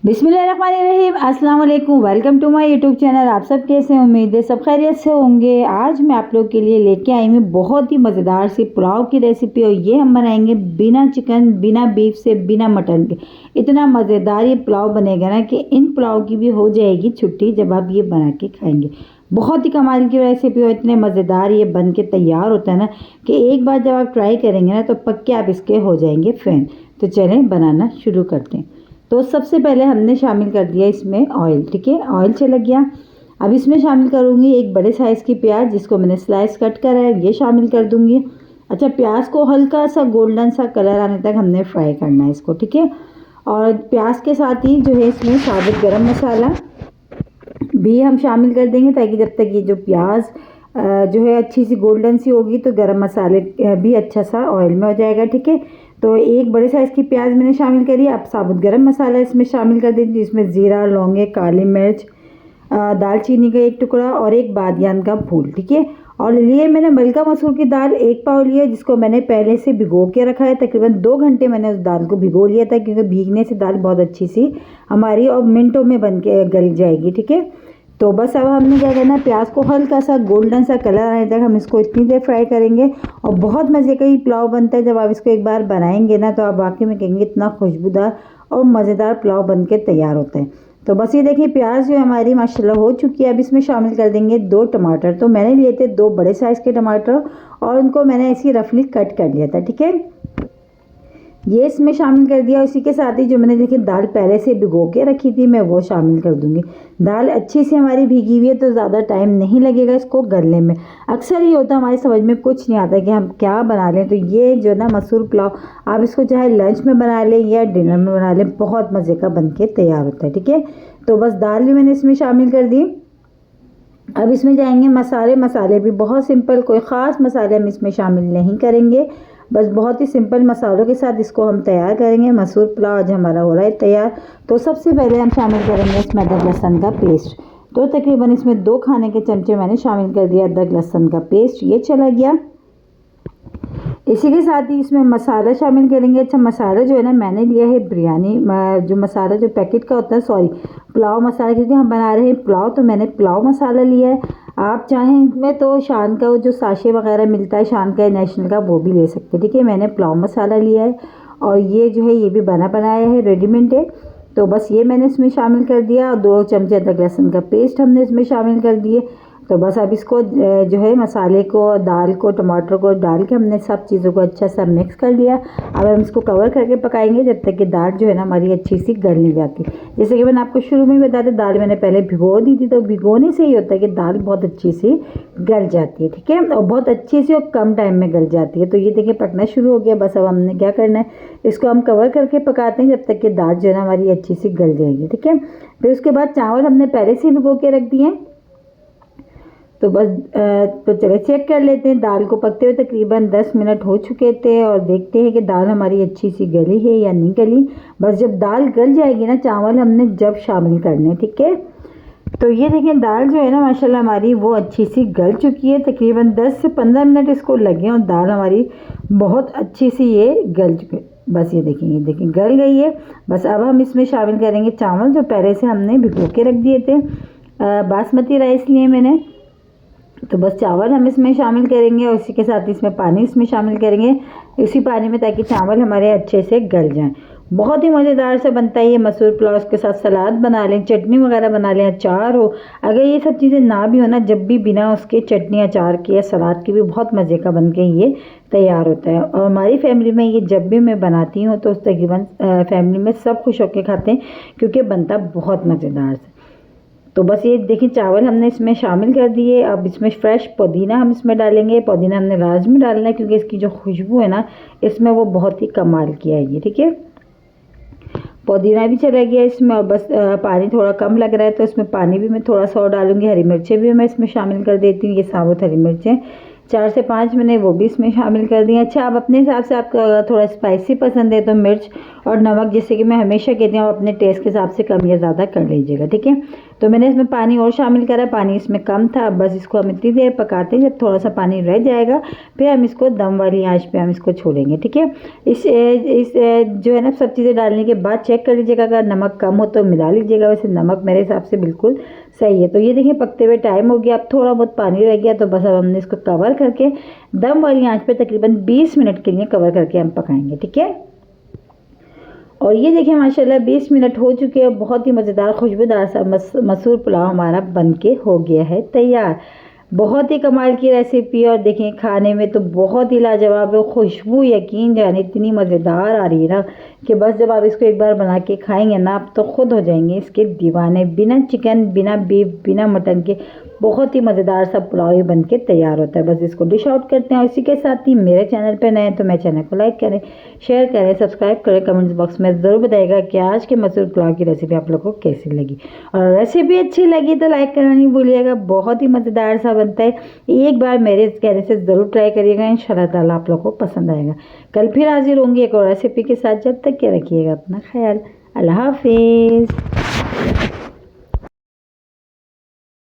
बिस्मिल्लाहिर्रहमानिर्रहीम, अस्सलाम वालेकुम। Welcome to my YouTube channel. आप सब कैसे हैं? उम्मीद है सब खैरियत से होंगे। आज मैं आप लोग के लिए लेके आई हूँ बहुत ही मज़ेदार सी पुलाव की रेसिपी, और ये हम बनाएंगे बिना चिकन, बिना बीफ से, बिना मटन के। इतना मज़ेदार ये पुलाव बनेगा ना कि इन पुलाव की भी हो जाएगी छुट्टी जब आप ये बना के खाएंगे। बहुत ही कमाल की रेसिपी हो, इतने मज़ेदार ये बन के तैयार होता है ना कि एक बार जब आप ट्राई करेंगे ना तो पक्के आप इसके हो जाएंगे फ़ैन। तो चलें बनाना शुरू करते हैं। तो सबसे पहले हमने शामिल कर दिया इसमें ऑयल। ठीक है, ऑयल चला गया। अब इसमें शामिल करूँगी एक बड़े साइज़ की प्याज, जिसको मैंने स्लाइस कट करा है, ये शामिल कर दूँगी। अच्छा, प्याज को हल्का सा गोल्डन सा कलर आने तक हमने फ्राई करना है इसको। ठीक है, और प्याज के साथ ही जो है इसमें साबुत गरम मसाला भी हम शामिल कर देंगे, ताकि जब तक ये जो प्याज जो है अच्छी सी गोल्डन सी होगी तो गरम मसाले भी अच्छा सा ऑयल में हो जाएगा। ठीक है, तो एक बड़े साइज़ की प्याज मैंने शामिल करी। अब साबुत गरम मसाला इसमें शामिल कर देंगे, जिसमें ज़ीरा, लौंगे, काली मिर्च, दालचीनी का एक टुकड़ा और एक बादियान का फूल। ठीक है, और लिए मैंने मलका मसूर की दाल 1 पाव लिया, जिसको मैंने पहले से भिगो के रखा है। तकरीबन 2 घंटे मैंने उस दाल को भिगो लिया था, क्योंकि भीगने से दाल बहुत अच्छी सी हमारी और मिनटों में बन के गल जाएगी। ठीक है, तो बस अब हमने क्या करना है, प्याज को हल्का सा गोल्डन सा कलर आने तक हम इसको इतनी देर फ्राई करेंगे। और बहुत मज़े का ये पुलाव बनता है। जब आप इसको एक बार बनाएंगे ना तो आप वाकई में कहेंगे इतना खुशबूदार और मज़ेदार पुलाव बन के तैयार होता है। तो बस ये देखिए, प्याज जो हमारी माशाल्लाह हो चुकी है। अब इसमें शामिल कर देंगे 2 टमाटर। तो मैंने लिए थे 2 बड़े साइज़ के टमाटर, और उनको मैंने ऐसी रफली कट कर लिया था। ठीक है, ये इसमें शामिल कर दिया। उसी के साथ ही जो मैंने देखिए दाल पहले से भिगो के रखी थी, मैं वो शामिल कर दूंगी। दाल अच्छी से हमारी भीगी हुई है तो ज़्यादा टाइम नहीं लगेगा इसको गलने में। अक्सर ये होता है हमारी समझ में कुछ नहीं आता कि हम क्या बना लें। तो ये जो ना मसूर पुलाव, आप इसको चाहे लंच में बना लें या डिनर में बना लें, बहुत मज़े का बन के तैयार होता है। ठीक है, तो बस दाल भी मैंने इसमें शामिल कर दी। अब इसमें जाएंगे मसाले। मसाले भी बहुत सिंपल, कोई ख़ास मसाले हम इसमें शामिल नहीं करेंगे। बस बहुत ही सिंपल मसालों के साथ इसको हम तैयार करेंगे। मसूर पुलाव आज हमारा हो रहा है तैयार। तो सबसे पहले हम शामिल करेंगे इसमें अदरक लहसुन का पेस्ट। तो तकरीबन इसमें 2 खाने के चमचे मैंने शामिल कर दिया अदरक लहसुन का पेस्ट, ये चला गया। इसी के साथ ही इसमें मसाला शामिल करेंगे। अच्छा, मसाला जो है ना मैंने लिया है बिरयानी जो मसाला जो पैकेट का होता है, सॉरी पुलाव मसाला, क्योंकि हम बना रहे हैं पुलाव तो मैंने पुलाव मसाला लिया है। आप चाहें इसमें तो शान का वो जो साशे वगैरह मिलता है शान का, नेशनल का, वो भी ले सकते हैं। ठीक है, मैंने पुलाव मसाला लिया है, और ये जो है ये भी बनाया है, रेडीमेड है। तो बस ये मैंने इसमें शामिल कर दिया, और 2 चमचे अदरक लहसुन का पेस्ट हमने इसमें शामिल कर दिए। तो बस अब इसको जो है मसाले को, दाल को, टमाटर को डाल के हमने सब चीज़ों को अच्छा सा मिक्स कर लिया। अब हम इसको कवर करके पकाएंगे जब तक कि दाल जो है ना हमारी अच्छी सी गल नहीं जाती। जैसे कि मैंने आपको शुरू में ही बताया, दाल मैंने पहले भिगो दी थी, तो भिगोने से ही होता है कि दाल बहुत अच्छी सी गल जाती है। ठीक है, और बहुत अच्छी सी और कम टाइम में गल जाती है। तो ये देखिए पकना शुरू हो गया। बस अब हमने क्या करना है, इसको हम कवर करके पकाते हैं जब तक कि दाल जो है ना हमारी अच्छी सी गल जाएगी। ठीक है, फिर उसके बाद चावल हमने पहले से भिगो के रख दिए। तो बस तो चले चेक कर लेते हैं। दाल को पकते हुए तकरीबन 10 मिनट हो चुके थे, और देखते हैं कि दाल हमारी अच्छी सी गली है या नहीं गली। बस जब दाल गल जाएगी ना, चावल हमने जब शामिल करने। ठीक है, तो ये देखें दाल जो है ना माशाल्लाह हमारी वो अच्छी सी गल चुकी है। तकरीबन 10 से 15 मिनट इसको लगे और दाल हमारी बहुत अच्छी सी ये गल चुकी है। बस ये देखें गल गई है। बस अब हम इसमें शामिल करेंगे चावल, जो पहले से हमने भिगो के रख दिए थे। बासमती राइस लिए मैंने। तो बस चावल हम इसमें शामिल करेंगे, और उसी के साथ इसमें पानी इसमें शामिल करेंगे, इसी पानी में, ताकि चावल हमारे अच्छे से गल जाएं। बहुत ही मज़ेदार से बनता है ये मसूर पुलाव। उसके साथ सलाद बना लें, चटनी वगैरह बना लें, अचार हो। अगर ये सब चीज़ें ना भी हो ना, जब भी बिना उसके चटनी अचार के या सलाद के भी बहुत मज़े का बन के ये तैयार होता है। और हमारी फैमिली में ये जब भी मैं बनाती हूँ तो तकरीबन फैमिली में सब खुश होकर खाते हैं, क्योंकि बनता बहुत मज़ेदार से। तो बस ये देखिए चावल हमने इसमें शामिल कर दिए। अब इसमें फ्रेश पुदीना हम इसमें डालेंगे। पुदीना हमने राज में डालना है, क्योंकि इसकी जो खुशबू है ना इसमें वो बहुत ही कमाल की आएगी। ठीक है, पुदीना भी चला गया इसमें। और बस पानी थोड़ा कम लग रहा है, तो इसमें पानी भी मैं थोड़ा सा और डालूंगी। हरी मिर्चें भी मैं इसमें शामिल कर देती हूँ, ये साबुत हरी मिर्चें। 4 से 5 मैंने वो भी इसमें शामिल कर दिए। अच्छा, आप अपने हिसाब से, आपको अगर थोड़ा स्पाइसी पसंद है तो मिर्च और नमक, जैसे कि मैं हमेशा कहती हूँ, आप अपने टेस्ट के हिसाब से कम या ज़्यादा कर लीजिएगा, ठीक है। तो मैंने इसमें पानी और शामिल करा, पानी इसमें कम था। अब बस इसको हम इतनी देर पकाते हैं, जब थोड़ा सा पानी रह जाएगा फिर हम इसको दम वाली आंच पे हम इसको छोड़ेंगे, ठीक है। इस जो है ना, सब चीज़ें डालने के बाद चेक कर लीजिएगा, अगर नमक कम हो तो मिला लीजिएगा। वैसे नमक मेरे हिसाब से बिल्कुल सही है। तो ये देखिए, पकते हुए टाइम हो गया, अब थोड़ा बहुत पानी रह गया, तो बस अब हमने इसको कवर करके दम वाली आंच पे तकरीबन 20 मिनट के लिए कवर करके हम पकाएंगे, ठीक है। और ये देखिए माशाल्लाह 20 मिनट हो चुके हैं, बहुत ही मज़ेदार खुशबूदार सा मसूर पुलाव हमारा बनके हो गया है तैयार। बहुत ही कमाल की रेसिपी, और देखें खाने में तो बहुत ही लाजवाब है। खुशबू यकीन जाने इतनी मज़ेदार आ रही है ना कि बस जब आप इसको एक बार बना के खाएंगे ना, आप तो खुद हो जाएंगे इसके दीवाने। बिना चिकन, बिना बीफ, बिना मटन के बहुत ही मज़ेदार सा पुलाव ये बन के तैयार होता है। बस इसको डिश आउट करते हैं। और इसी के साथ ही मेरे चैनल पर नए हैं तो मेरे चैनल को लाइक करें, शेयर करें, सब्सक्राइब करें। कमेंट्स बॉक्स में ज़रूर बताइएगा कि आज के मसूर पुलाव की रेसिपी आप लोग को कैसी लगी। और रेसिपी अच्छी लगी तो लाइक करना नहीं भूलिएगा, बहुत ही मज़ेदार सा बनता है। एक बार मेरे कहने से ज़रूर ट्राई करिएगा, इंशाल्लाह ताला आप लोग को पसंद आएगा। कल फिर हाजिर होंगी एक और रेसिपी के साथ। जब तक के रखिएगा अपना ख्याल। अल्लाह हाफिज़।